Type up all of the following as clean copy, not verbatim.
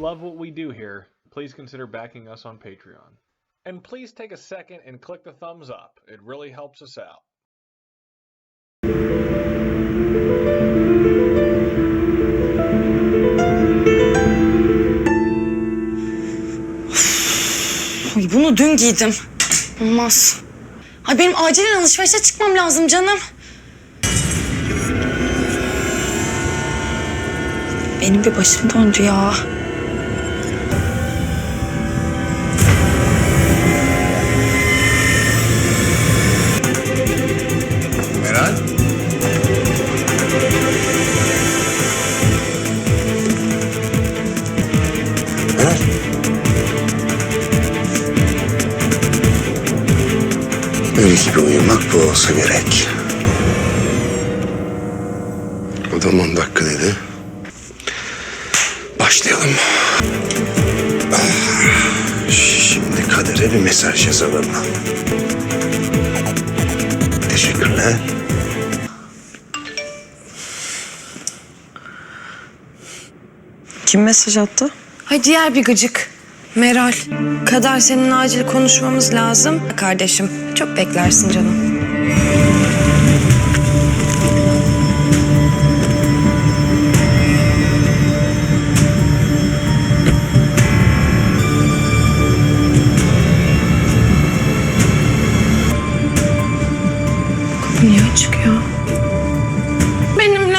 love what we do here, please consider backing us on Patreon. And please take a second and click the thumbs up. It really helps us out. Ay, bunu dün giydim. Olmaz. Ay, benim acilen alışverişe çıkmam lazım canım. Benim bir başım döndü ya. Meral? Meral? Öyle gibi uyumak bu olsa gerek. Adam 10 dakika dedi. Başlayalım. Şimdi Kader'e bir mesaj yazalım. Teşekkürler. Kim mesaj attı? Ay, diğer bir gıcık. Meral. Kader, seninle acil konuşmamız lazım. Kardeşim, çok beklersin canım. Kapı niye açık ya? Benimle.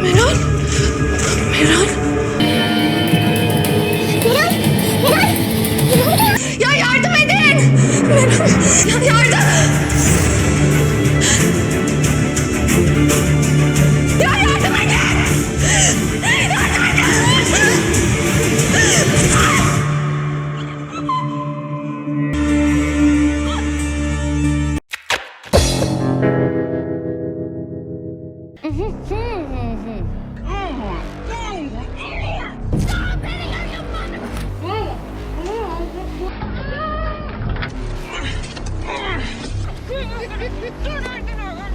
Meral. Meral. Ya yardım edin. Meral. Ya yardım. Ya yardım edin. Yardım edin.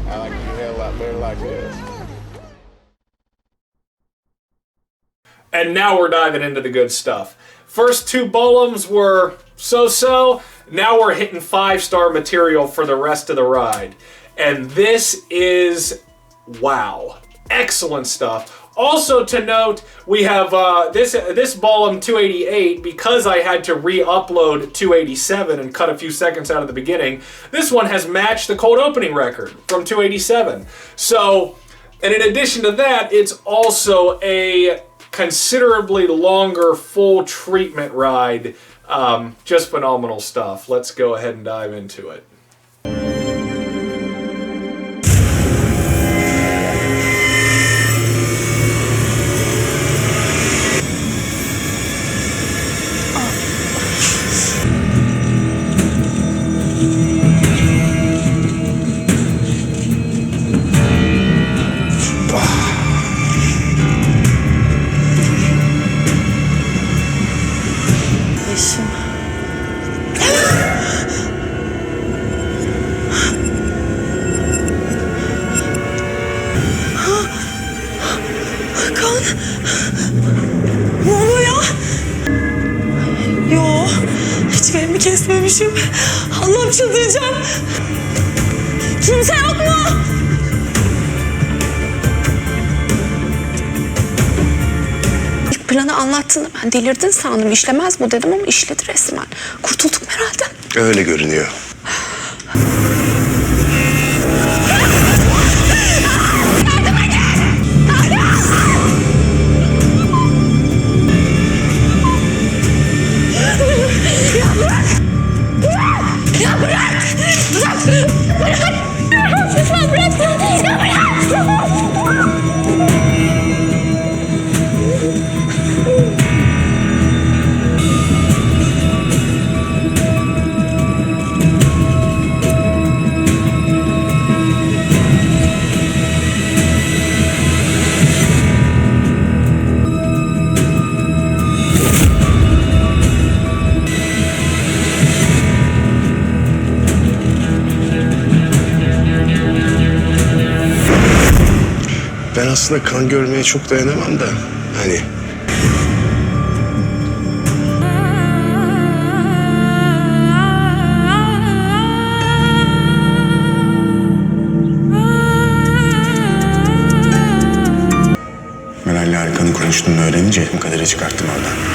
I like your hair a lot better like this. And now we're diving into the good stuff. First two BOLUMS were so-so. Now we're hitting 5-star material for the rest of the ride. And this is, wow, excellent stuff. Also to note, we have this BOLUM 288, because I had to re-upload 287 and cut a few seconds out of the beginning, this one has matched the cold opening record from 287. So, and in addition to that, it's also a considerably longer full treatment ride. Just phenomenal stuff. Let's go ahead and dive into it. Yeşim. Kan. Ne oluyor? Yo, hiç verimi kesmemişim. Allah'ım, çıldıracağım. Kimse yok mu? İlk planı anlattığında ben delirdin sandım. İşlemez bu dedim ama işledi resmen. Kurtulduk herhalde. Öyle görünüyor. aslında kan görmeye çok dayanamam da hani. Meral'le Harika'nın konuştuğunu öğrenince Kader'i çıkarttım oradan.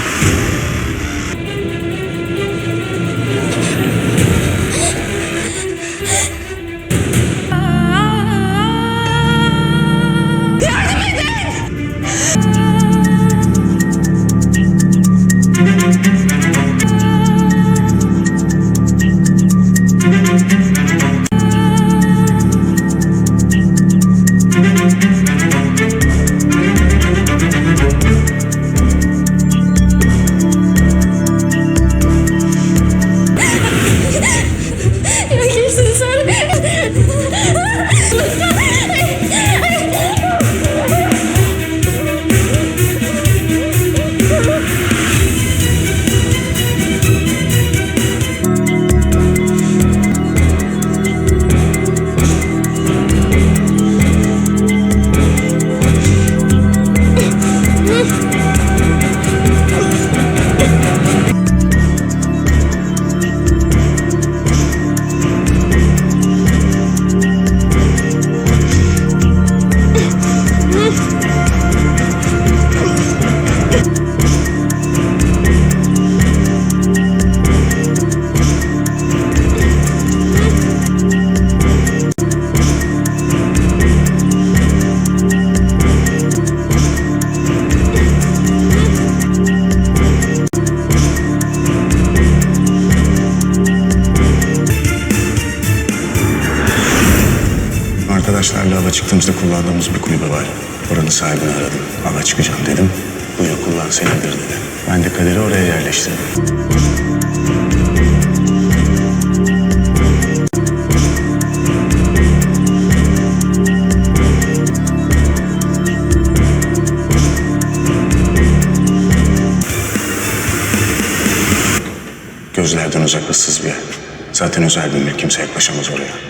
Arkadaşlarla hava çıktığımızda kullandığımız bir kulübe var. Oranın sahibini aradım. Hava çıkacağım dedim. Buyur kullan senindir dedi. Ben de Kader'i oraya yerleştirdim. Gözlerden uzak ıssız bir yer. Zaten özel bir mülk, kimse yaklaşamaz oraya.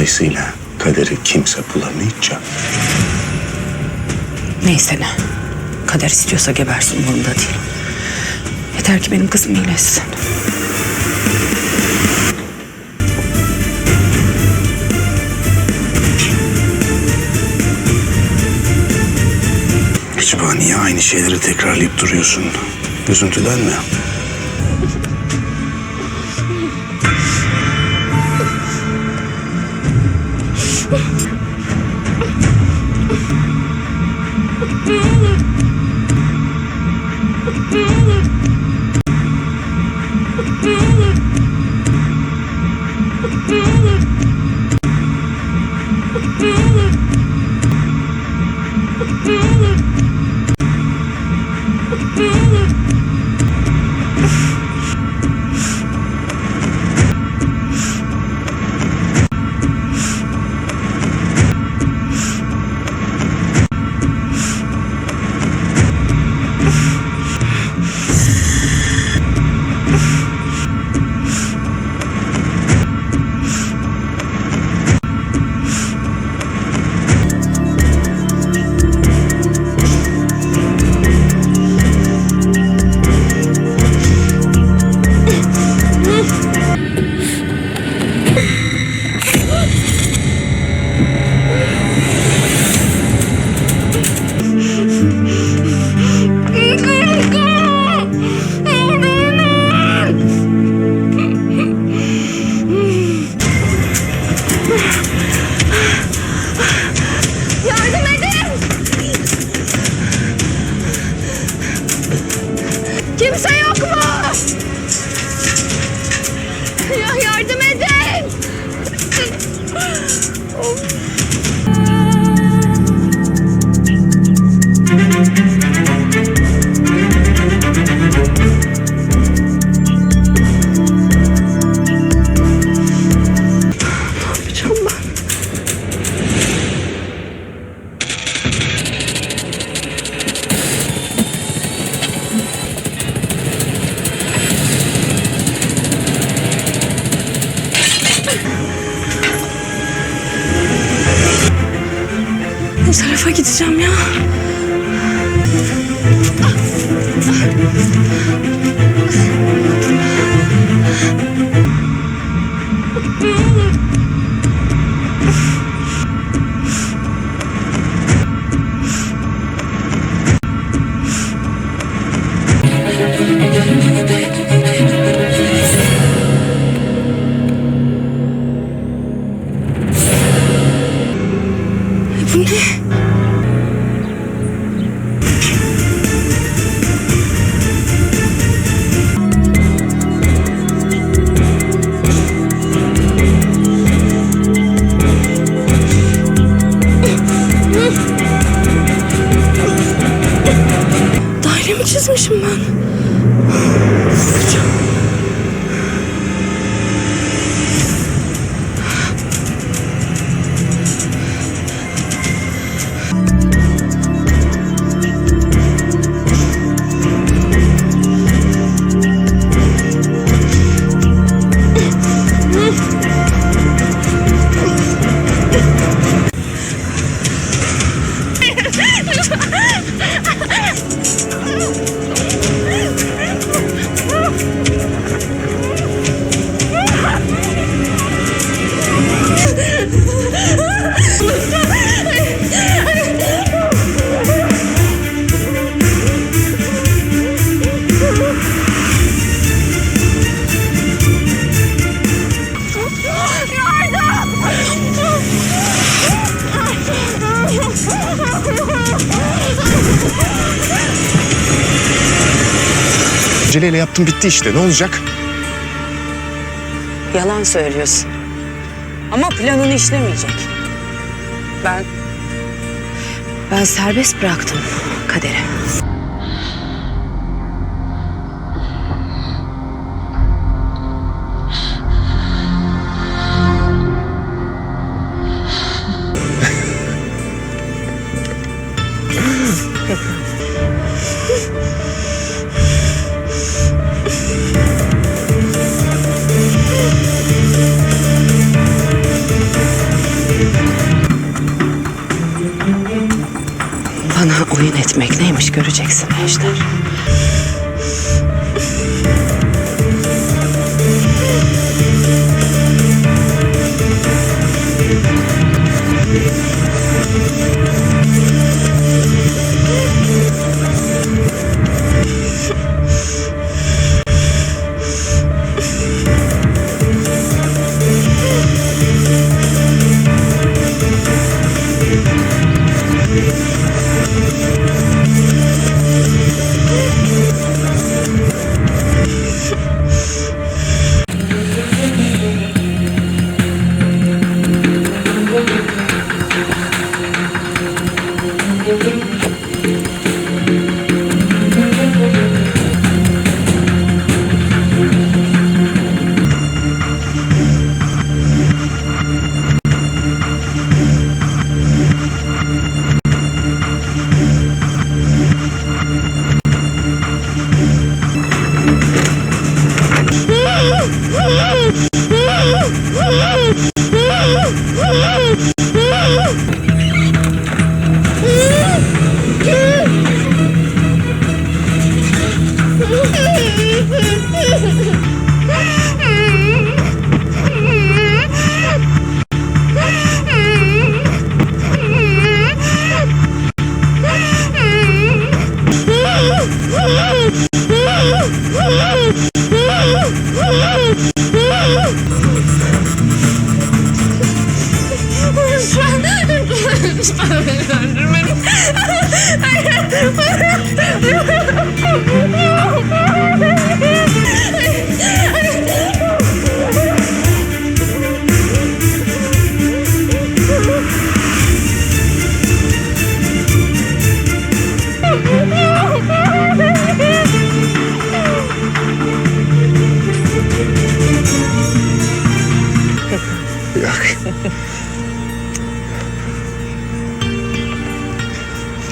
Dolayısıyla Kader'i kimse bulamayacak. Neyse ne. Kader istiyorsa gebersin, umurumda değil. Yeter ki benim kızım iyileşsin. Acaba niye aynı şeyleri tekrarlayıp duruyorsun? Üzüntüden mi? Kimse yok mu? Ya yardım edin. Ne yapacağım ben? Bu tarafa gideceğim ya. Bu ne? Daire mi çizmişim ben? Aceleyle yaptım, bitti işte. Ne olacak? Yalan söylüyorsun. Ama planını işlemeyecek. Ben serbest bıraktım Kader'i. etmek neymiş göreceksin Ejder.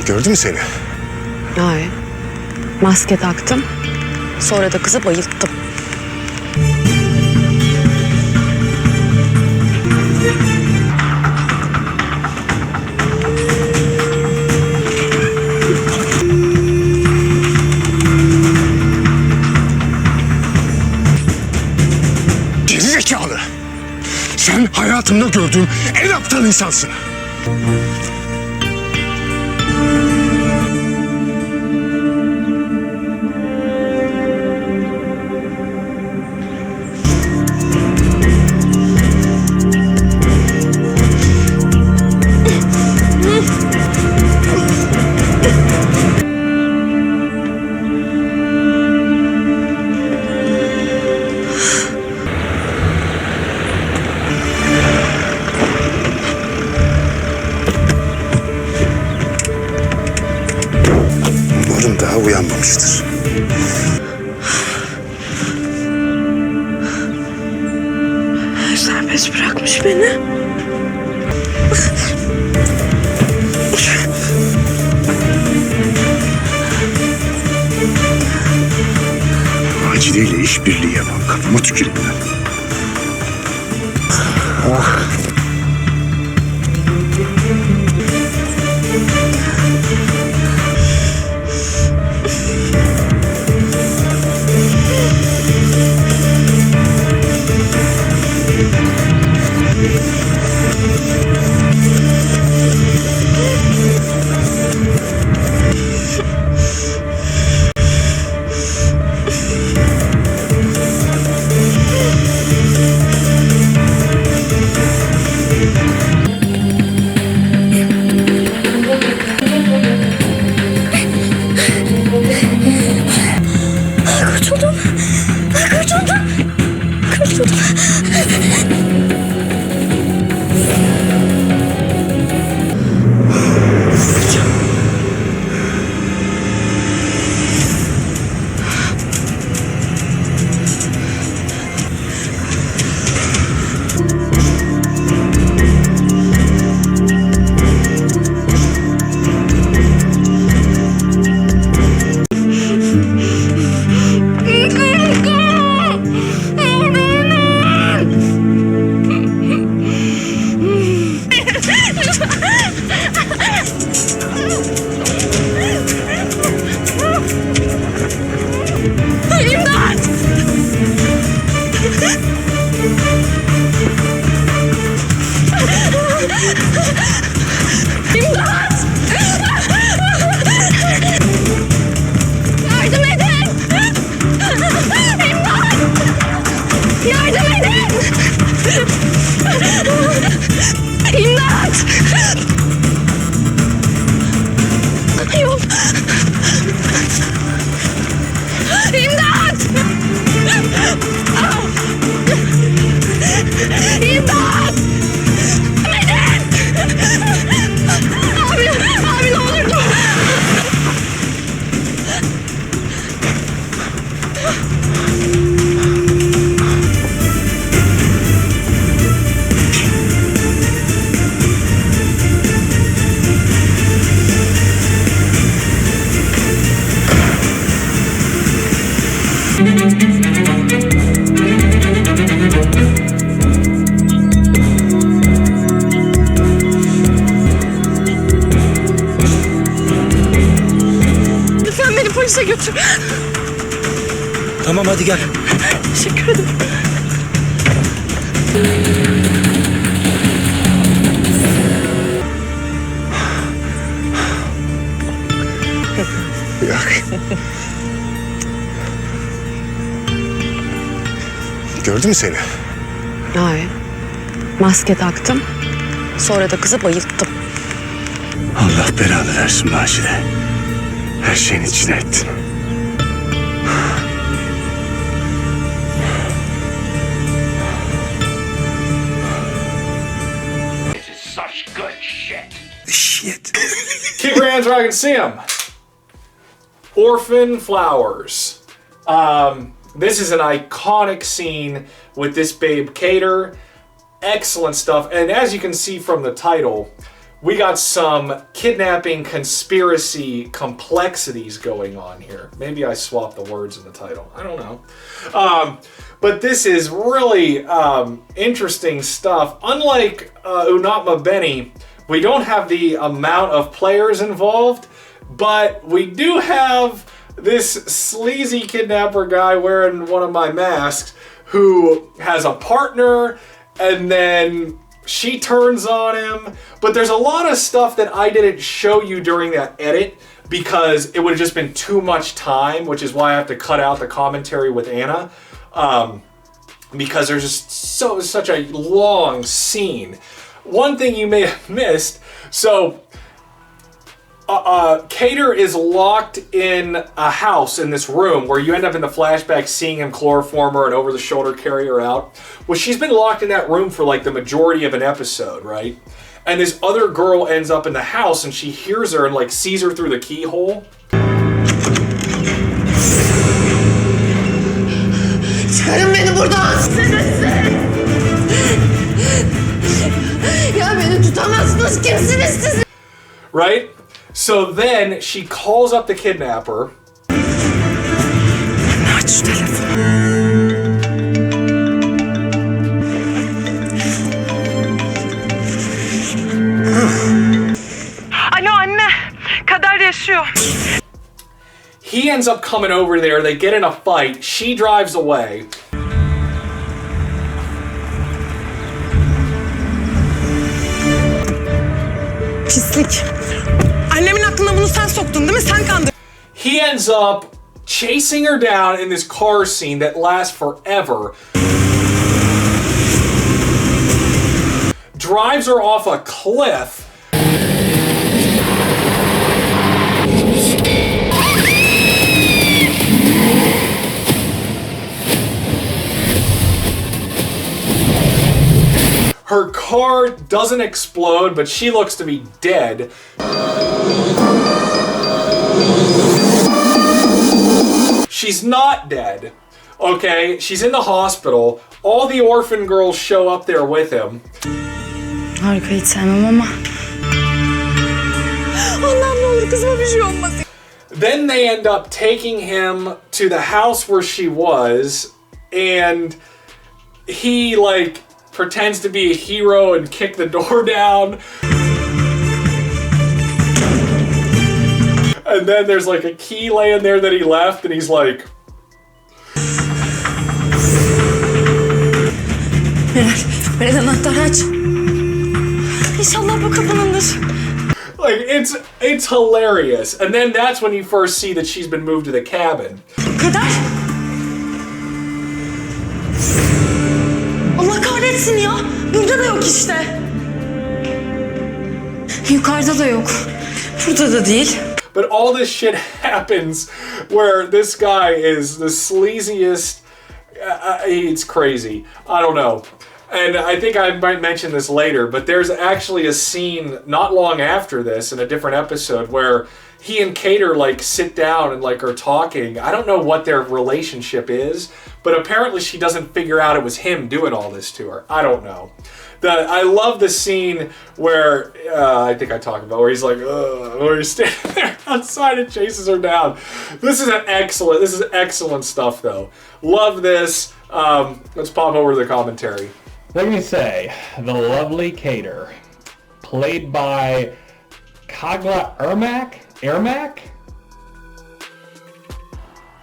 Gördü mü seni? Hayır. Maske taktım. Sonra da kızı bayılttım. Geri zekalı! Sen hayatımda gördüğüm en aptal insansın. Daha uyanmamıştır. Serbest bırakmış beni. Macide ile işbirliği yapan kafama tükürüm ben. Ah. İmdat! Yok. İmdat! İmdat! Medet! Abi ne olur dur! Lütfen beni polise götür. Tamam hadi gel. Teşekkür ederim. Yok. Gördü mü seni? Hayır. Maske taktım. Sonra da kızı bayılttım. Allah belanı versin Macide. Her şeyin içine ettin. Such good shit. Shit. Keep your hands where I can see them. Orphan Flowers. This is an iconic scene with this babe Kader. Excellent stuff. And as you can see from the title, we got some kidnapping conspiracy complexities going on here. Maybe I swapped the words in the title. I don't know. But this is really interesting stuff. Unlike Unatma Benny, we don't have the amount of players involved, but we do have this sleazy kidnapper guy wearing one of my masks who has a partner, and then she turns on him. But there's a lot of stuff that I didn't show you during that edit because it would have just been too much time, which is why I have to cut out the commentary with Anna. Because there's just such a long scene. One thing you may have missed, so Kader is locked in a house in this room where you end up in the flashback seeing him chloroform her and over the shoulder carry her out. Well, she's been locked in that room for like the majority of an episode, right? And this other girl ends up in the house and she hears her and like sees her through the keyhole. Çıkarın beni buradan. Ya beni tutamazsınız. Kimsiniz siz? Right? So then she calls up the kidnapper. Aç şu telefonu. Alo anne. Kader yaşıyor. He ends up coming over there. They get in a fight. She drives away. Pislik. Annemin aklına bunu sen soktun değil mi? Sen kandırdın. He ends up chasing her down in this car scene that lasts forever. Drives her off a cliff. Her car doesn't explode, but she looks to be dead. She's not dead. Okay, she's in the hospital. All the orphan girls show up there with him. Harika, hiç sevmem ama. Allah'ım ne olur kızıma bir şey olmasın. Then they end up taking him to the house where she was, and he like pretends to be a hero and kick the door down. And then there's like a key laying there that he left, and he's like, Meral anahtarı aç. İnşallah bu kapınındır. like it's hilarious. And then that's when you first see that she's been moved to the cabin. Kader. Allah kahretsin. kahretsin ya. Burada da yok işte. Yukarıda da yok. Burada da değil. But all this shit happens where this guy is the sleaziest. It's crazy. I don't know. And I think I might mention this later, but there's actually a scene not long after this in a different episode where he and Kader like sit down and like are talking. I don't know what their relationship is, but apparently she doesn't figure out it was him doing all this to her. I don't know. I love the scene where I think I talked about where he's like, where he's standing there outside and chases her down. This is excellent stuff though. Love this. Let's pop over to the commentary. Let me say, the lovely Kader, played by Çağla Irmak?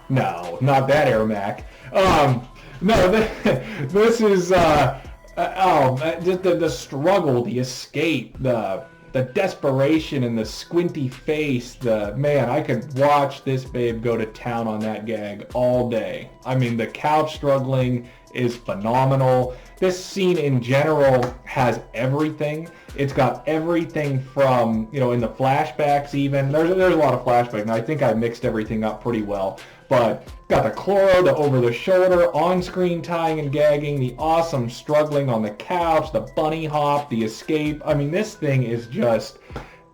No, not that Irmak. No, this is just the struggle, the escape, the desperation and the squinty face. Man, I could watch this babe go to town on that gag all day. I mean, the couch struggling is phenomenal. This scene in general has everything. It's got everything from, in the flashbacks even. There's a lot of flashbacks, and I think I mixed everything up pretty well. But got the chloro, the over-the-shoulder, on-screen tying and gagging, the awesome struggling on the couch, the bunny hop, the escape. I mean, this thing is just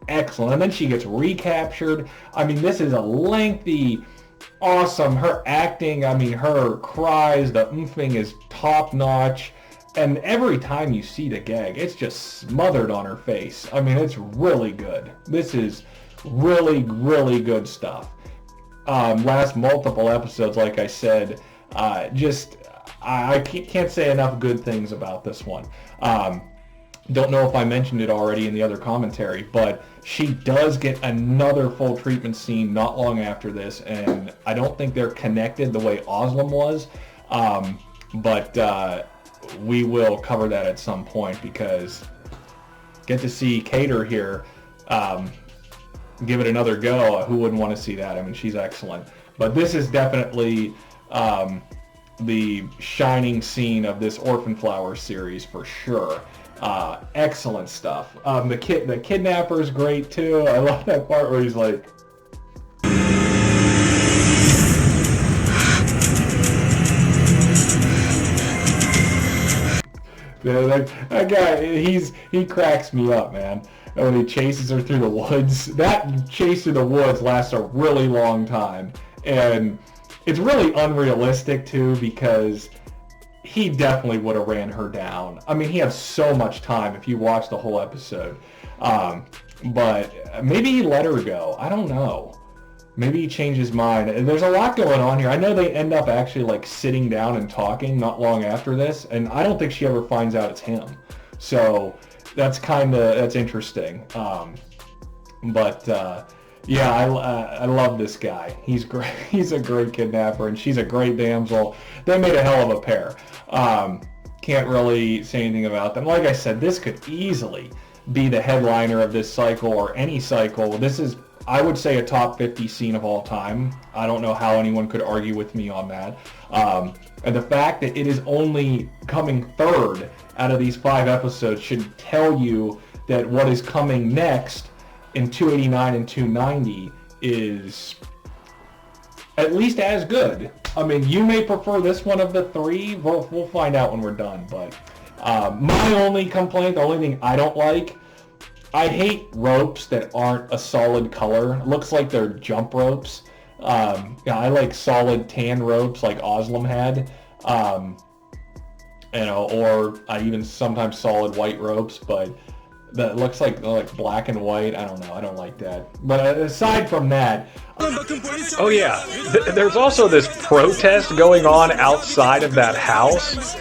excellent. And then she gets recaptured. I mean, this is a lengthy, awesome. Her acting, I mean, her cries, the oomphing is top-notch. And every time you see the gag, it's just smothered on her face. I mean, it's really good. This is really, really good stuff. Last multiple episodes, like I said, I can't say enough good things about this one. Don't know if I mentioned it already in the other commentary, but she does get another full treatment scene not long after this, and I don't think they're connected the way Oslam was, but we will cover that at some point because get to see Kader here give it another go. Who wouldn't want to see that? I mean, she's excellent. But this is definitely the shining scene of this Orphan Flowers series for sure. Excellent stuff. The kidnapper is great too. I love that part where he's like, that guy, he cracks me up, man. When he chases her through the woods. That chase through the woods lasts a really long time. And it's really unrealistic, too, because he definitely would have ran her down. I mean, he has so much time if you watch the whole episode. But maybe he let her go. I don't know. Maybe he changed his mind. And there's a lot going on here. I know they end up actually, like, sitting down and talking not long after this. And I don't think she ever finds out it's him. So that's interesting. Yeah, I love this guy. He's great. He's a great kidnapper, and she's a great damsel. They made a hell of a pair. Can't really say anything about them. Like I said, this could easily be the headliner of this cycle or any cycle. This is, I would say, a top 50 scene of all time. I don't know how anyone could argue with me on that. And the fact that it is only coming third out of these 5 episodes should tell you that what is coming next in 289 and 290 is at least as good. I mean, you may prefer this one of the 3. We'll find out when we're done. But my only complaint, the only thing I don't like, I hate ropes that aren't a solid color. It looks like they're jump ropes. I like solid tan ropes like Oslam had. Or I even sometimes solid white ropes, but that looks like black and white. I don't know. I don't like that. But aside from that... Oh yeah, there's also this protest going on outside of that house.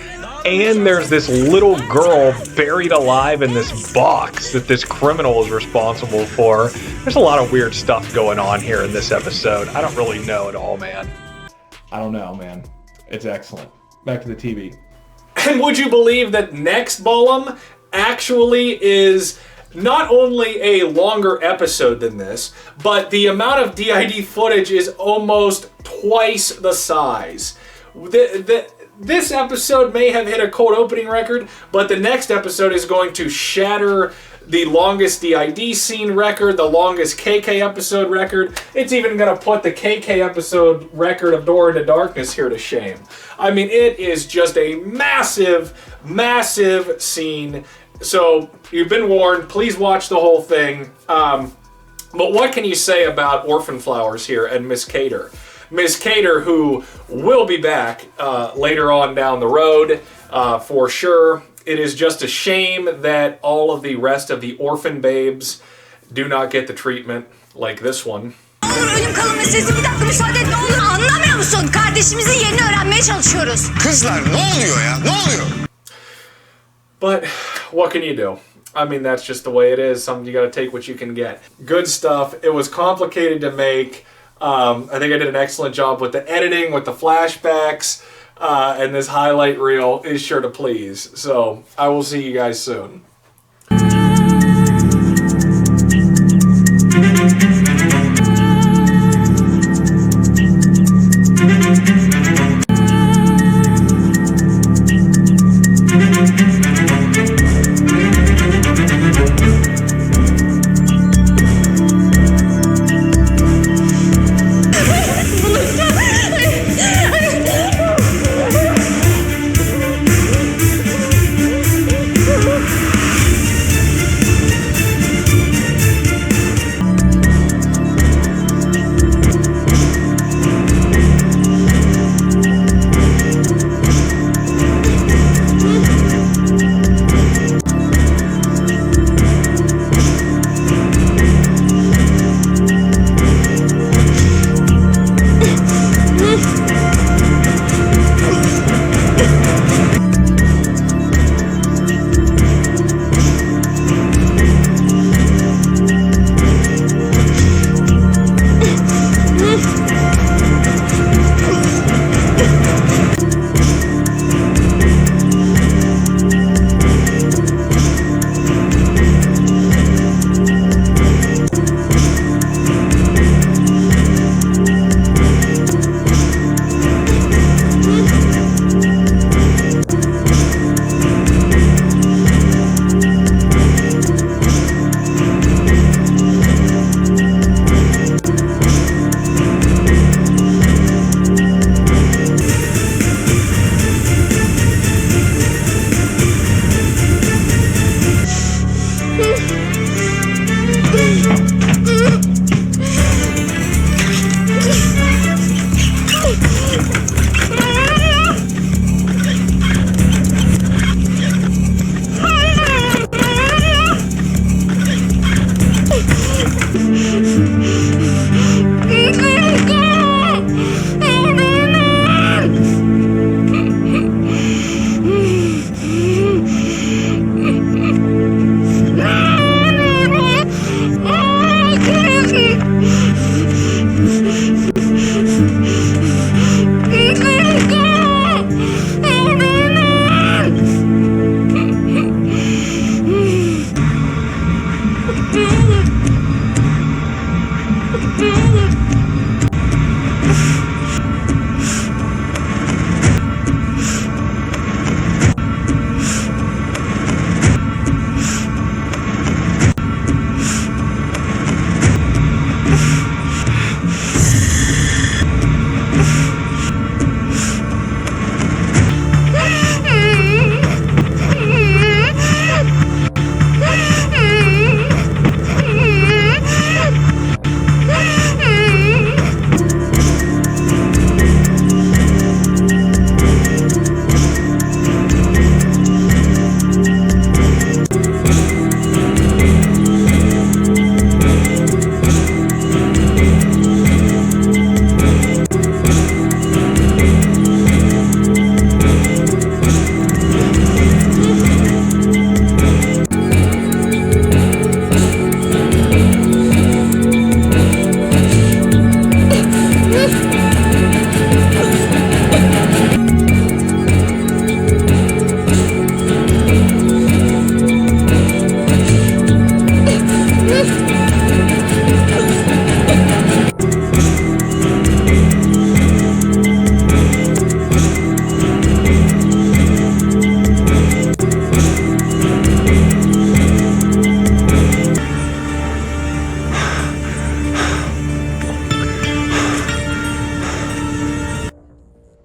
And there's this little girl buried alive in this box that this criminal is responsible for. There's a lot of weird stuff going on here in this episode. I don't really know at all, man. I don't know, man. It's excellent. Back to the TV. And would you believe that next Bolum actually is not only a longer episode than this, but the amount of DID footage is almost twice the size. this episode may have hit a cold opening record, but the next episode is going to shatter the longest DID scene record, the longest KK episode record. It's even going to put the KK episode record of Door into Darkness here to shame. I mean, it is just a massive, massive scene. So you've been warned. Please watch the whole thing. But what can you say about Orphan Flowers here and Miss Kader? Miss Kader, who will be back later on down the road for sure. It is just a shame that all of the rest of the orphan babes do not get the treatment like this one. Ölüm kalım meselesi, bir dakika müsaade et, ne olur, anlamıyor musun? Kardeşimizin yerini öğrenmeye çalışıyoruz. Kızlar ne oluyor ya? Ne oluyor? But what can you do? I mean, that's just the way it is. You got to take what you can get. Good stuff. It was complicated to make. I think I did an excellent job with the editing, with the flashbacks, and this highlight reel is sure to please. So I will see you guys soon.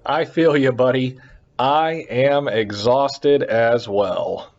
I feel you, buddy. I am exhausted as well.